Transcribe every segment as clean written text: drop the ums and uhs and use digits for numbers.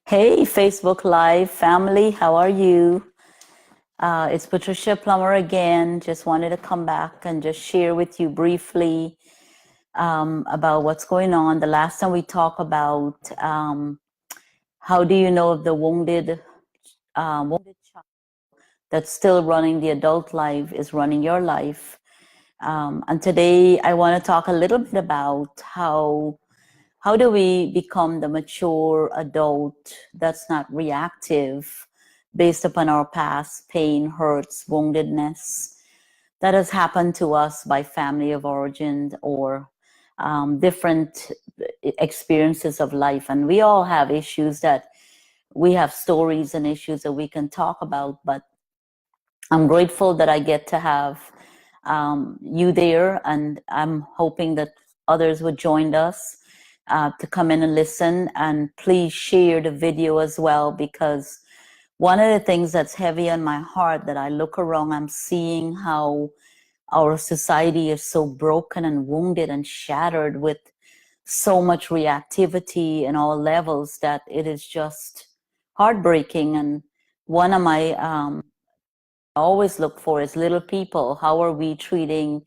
Hey, Facebook Live family, how are you? It's Patricia Plummer again. Just wanted to come back and just share with you briefly about what's going on. The last time we talked about how do you know if the wounded child that's still running the adult life is running your life. And today I want to talk a little bit about how do we become the mature adult that's not reactive based upon our past pain, hurts, woundedness that has happened to us by family of origin or different experiences of life. And we all have issues that we have stories and issues that we can talk about, but I'm grateful that I get to have you there, and I'm hoping that others would join us to come in and listen. And please share the video as well, because one of the things that's heavy on my heart that I look around, I'm seeing how our society is so broken and wounded and shattered with so much reactivity in all levels that it is just heartbreaking. And one of my always look for is little people. How are we treating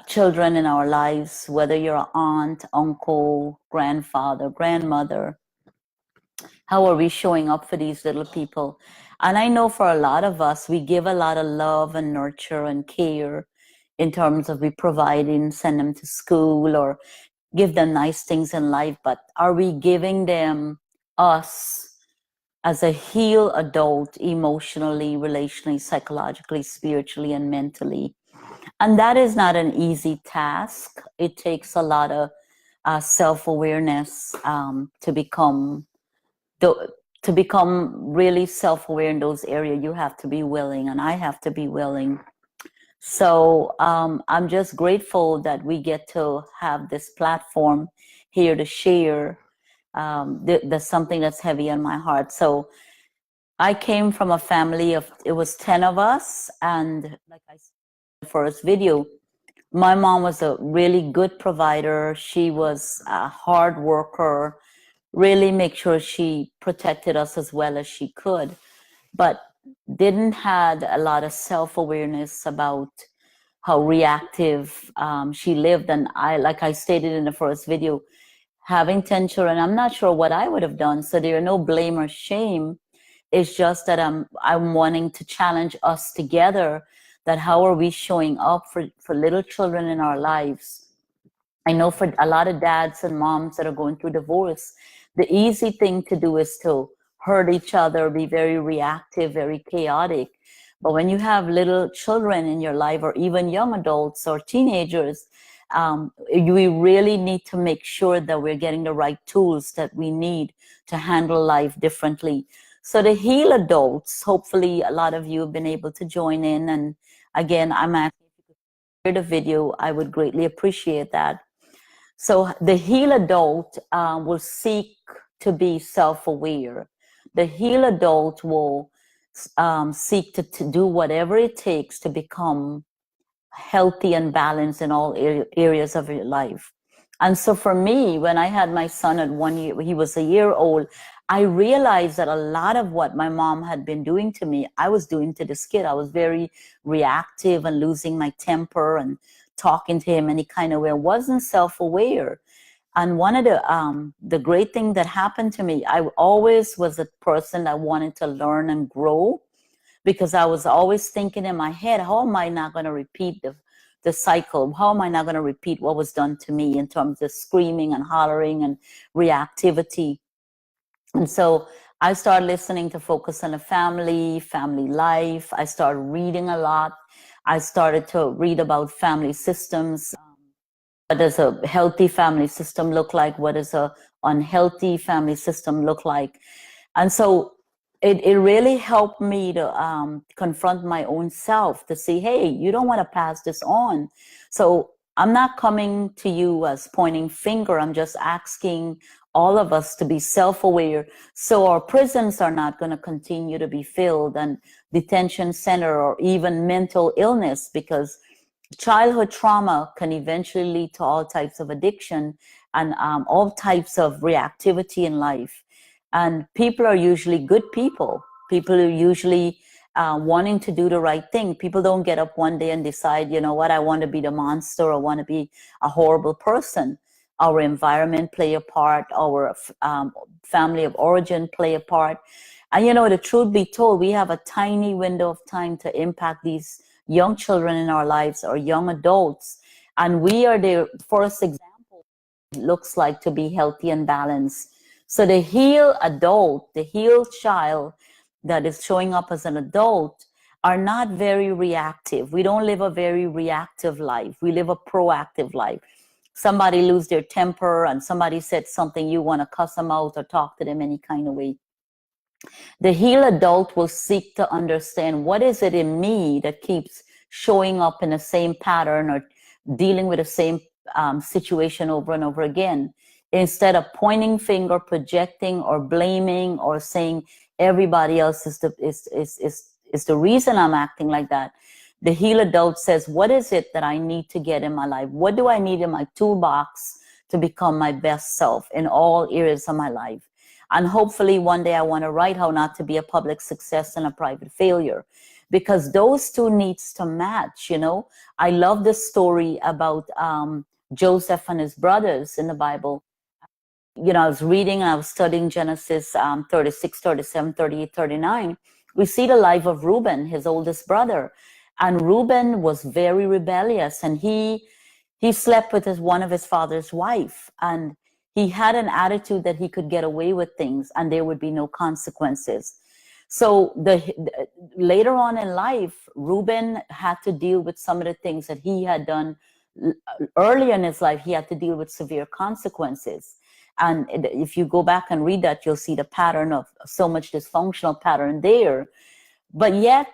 children in our lives, whether you're an aunt, uncle, grandfather, grandmother? How are we showing up for these little people? And I know for a lot of us, we give a lot of love and nurture and care in terms of we providing, send them to school or give them nice things in life, but are we giving them us as a healed adult emotionally, relationally, psychologically, spiritually, and mentally? And that is not an easy task. It takes a lot of self-awareness to become really self-aware in those areas. You have to be willing, and I have to be willing. So I'm just grateful that we get to have this platform here to share. There's something that's heavy on my heart. So I came from a family of, it was 10 of us. And like I said in the first video, my mom was a really good provider. She was a hard worker, really make sure she protected us as well as she could, but didn't had a lot of self-awareness about how reactive she lived. And I, like I stated in the first video, having 10 children, I'm not sure what I would have done. So there are no blame or shame. It's just that I'm wanting to challenge us together, that how are we showing up for little children in our lives? I know for a lot of dads and moms that are going through divorce, the easy thing to do is to hurt each other, be very reactive, very chaotic. But when you have little children in your life, or even young adults or teenagers, we really need to make sure that we're getting the right tools that we need to handle life differently. So to heal adults, hopefully a lot of you have been able to join in. And again, I'm asking if you could share the video. I would greatly appreciate that. So the healed adult will seek to be self-aware. The healed adult will seek to do whatever it takes to become healthy and balanced in all areas of your life. And so for me, when I had my son at 1 year, he was a year old, I realized that a lot of what my mom had been doing to me, I was doing to this kid. I was very reactive and losing my temper and talking to him any kind of way. I wasn't self-aware. And one of the great thing that happened to me, I always was a person that wanted to learn and grow, because I was always thinking in my head, how am I not going to repeat the cycle? How am I not going to repeat what was done to me in terms of screaming and hollering and reactivity? And so I started listening to Focus on the family life. I started reading a lot. I started to read about family systems. What does a healthy family system look like? What does a unhealthy family system look like? And so it really helped me to confront my own self, to say, hey, you don't want to pass this on. So I'm not coming to you as pointing finger. I'm just asking all of us to be self-aware, so our prisons are not going to continue to be filled, and detention center, or even mental illness, because childhood trauma can eventually lead to all types of addiction and all types of reactivity in life. And people are usually good people. People are usually wanting to do the right thing. People don't get up one day and decide, you know what, I want to be the monster or want to be a horrible person. Our environment play a part. Our family of origin play a part. And you know, the truth be told, we have a tiny window of time to impact these young children in our lives or young adults. And we are the first example looks like to be healthy and balanced. So the healed adult, the healed child that is showing up as an adult are not very reactive. We don't live a very reactive life. We live a proactive life. Somebody lose their temper and somebody said something, you want to cuss them out or talk to them any kind of way. The healed adult will seek to understand what is it in me that keeps showing up in the same pattern or dealing with the same situation over and over again. Instead of pointing finger, projecting, or blaming, or saying everybody else is the reason I'm acting like that, the healed adult says, what is it that I need to get in my life? What do I need in my toolbox to become my best self in all areas of my life? And hopefully one day I want to write how not to be a public success and a private failure, because those two needs to match. You know, I love the story about Joseph and his brothers in the Bible. You know, I was reading and I was studying Genesis 36, 37, 38, 39. We see the life of Reuben, his oldest brother. And Reuben was very rebellious, and he slept with one of his father's wife, and he had an attitude that he could get away with things and there would be no consequences. So later on in life, Reuben had to deal with some of the things that he had done earlier in his life. He had to deal with severe consequences. And if you go back and read that, you'll see the pattern of so much dysfunctional pattern there. But yet,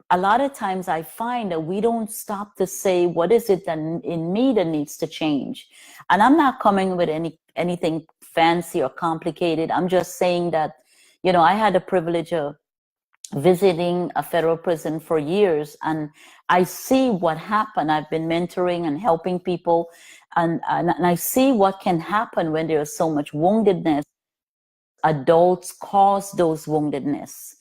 a lot of times I find that we don't stop to say, what is it that in me that needs to change? And I'm not coming with anything fancy or complicated. I'm just saying that, you know, I had the privilege of visiting a federal prison for years, and I see what happened. I've been mentoring and helping people, and I see what can happen when there is so much woundedness. Adults cause those woundedness.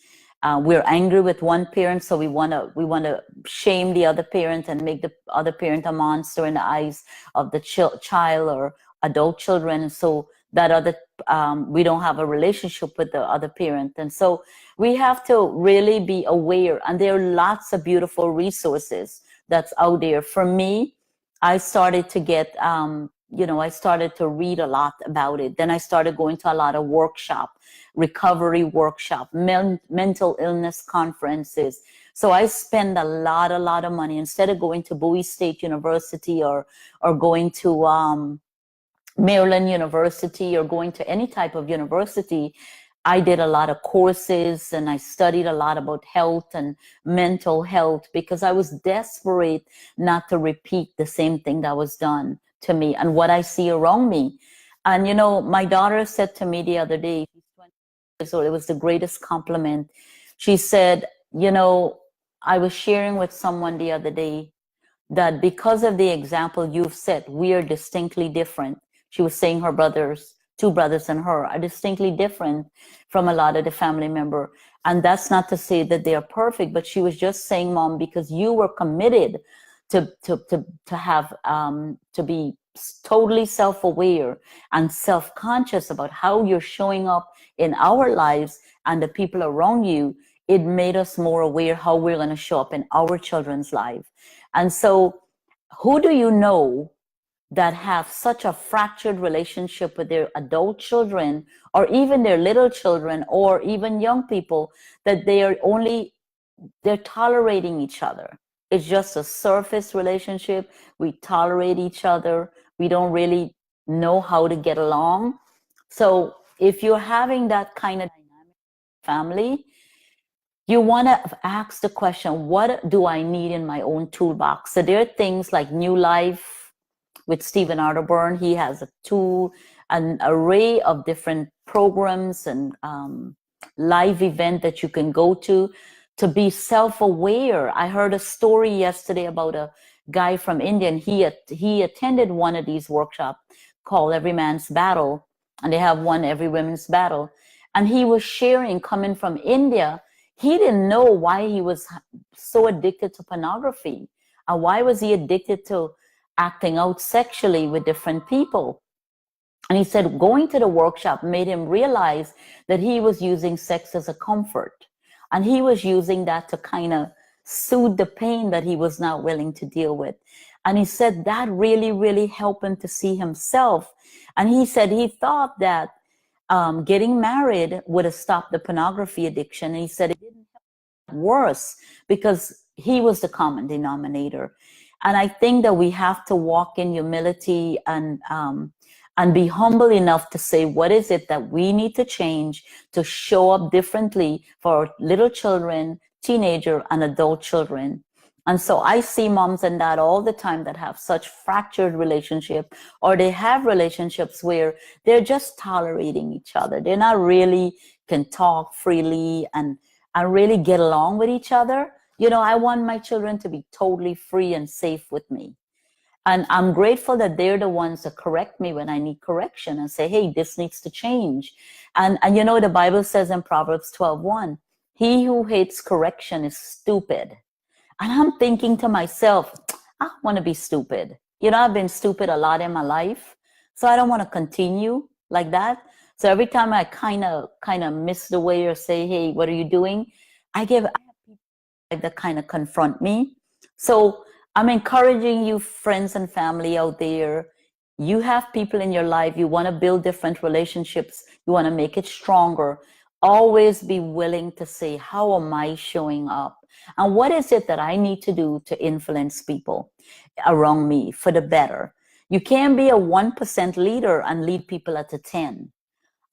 We're angry with one parent, so we want to shame the other parent and make the other parent a monster in the eyes of the child or adult children. So that other we don't have a relationship with the other parent, and so we have to really be aware. And there are lots of beautiful resources that's out there. For me, I started to get I started to read a lot about it. Then I started going to a lot of recovery workshop, mental illness conferences. So I spend a lot of money. Instead of going to Bowie State University or going to Maryland University or going to any type of university, I did a lot of courses and I studied a lot about health and mental health, because I was desperate not to repeat the same thing that was done to me and what I see around me. And, you know, my daughter said to me the other day, she's 20 years old, it was the greatest compliment. She said, you know, I was sharing with someone the other day that because of the example you've set, we are distinctly different. She was saying her two brothers and her are distinctly different from a lot of the family member. And that's not to say that they are perfect, but she was just saying, Mom, because you were committed to be totally self-aware and self-conscious about how you're showing up in our lives and the people around you, it made us more aware how we're going to show up in our children's life. And so who do you know that have such a fractured relationship with their adult children or even their little children or even young people, that they're tolerating each other? It's just a surface relationship. We tolerate each other. We don't really know how to get along. So if you're having that kind of dynamic family, you want to ask the question, what do I need in my own toolbox? So there are things like New Life with Stephen Arterburn. He has an array of different programs and live event that you can go to be self-aware. I heard a story yesterday about a guy from India, and he attended one of these workshops called Every Man's Battle. and they have won every women's battle. And he was sharing, coming from India, he didn't know why he was so addicted to pornography, and why was he addicted to acting out sexually with different people. And he said going to the workshop made him realize that he was using sex as a comfort. And he was using that to kind of soothe the pain that he was not willing to deal with. And he said that really, really helped him to see himself. And he said he thought that getting married would have stopped the pornography addiction. And he said it didn't get worse because he was the common denominator. And I think that we have to walk in humility and be humble enough to say, what is it that we need to change to show up differently for little children, teenager, and adult children. And so I see moms and dad all the time that have such fractured relationship, or they have relationships where they're just tolerating each other. They're not really can talk freely and really get along with each other. You know, I want my children to be totally free and safe with me. And I'm grateful that they're the ones that correct me when I need correction and say, hey, this needs to change. And you know, the Bible says in Proverbs 12:1, he who hates correction is stupid. And I'm thinking to myself, I want to be stupid. You know, I've been stupid a lot in my life, so I don't want to continue like that. So every time I kind of miss the way or say, hey, what are you doing? I have people that kind of confront me. So I'm encouraging you, friends and family out there. You have people in your life. You want to build different relationships. You want to make it stronger. Always be willing to say, how am I showing up? And what is it that I need to do to influence people around me for the better? You can't be a 1% leader and lead people at a 10.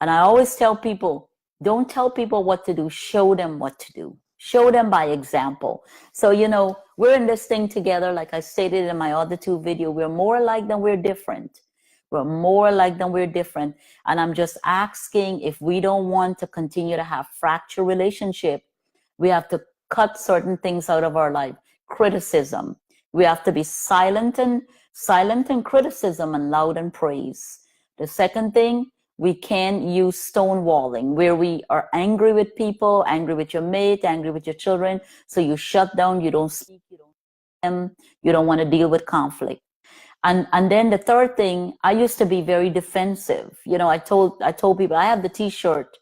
And I always tell people, don't tell people what to do. Show them what to do. Show them by example. So, you know, we're in this thing together. Like I stated in my other two videos, we're more alike than we're different. We're more alike than we're different. And I'm just asking, if we don't want to continue to have fractured relationship, we have to cut certain things out of our life. Criticism. We have to be silent in criticism and loud in praise. The second thing, we can't use stonewalling, where we are angry with people, angry with your mate, angry with your children. So you shut down, you don't speak, you don't want to deal with conflict. And then the third thing, I used to be very defensive. You know, I told people, I have the t-shirt,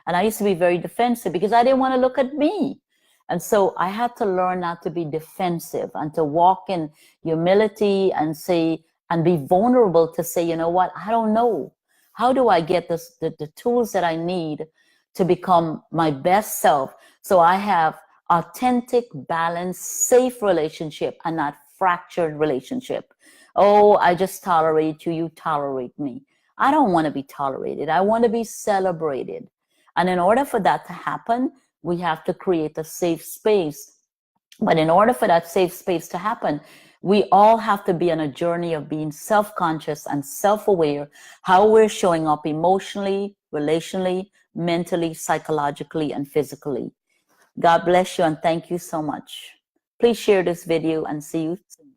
and I used to be very defensive because I didn't want to look at me. And so I had to learn not to be defensive and to walk in humility and say, and be vulnerable to say, you know what, I don't know. How do I get the tools that I need to become my best self, so I have authentic, balanced, safe relationship and not fractured relationship? Oh, I just tolerate you, you tolerate me. I don't want to be tolerated. I want to be celebrated. And in order for that to happen, we have to create a safe space. But in order for that safe space to happen, we all have to be on a journey of being self-conscious and self-aware, how we're showing up emotionally, relationally, mentally, psychologically, and physically. God bless you and thank you so much. Please share this video and see you soon.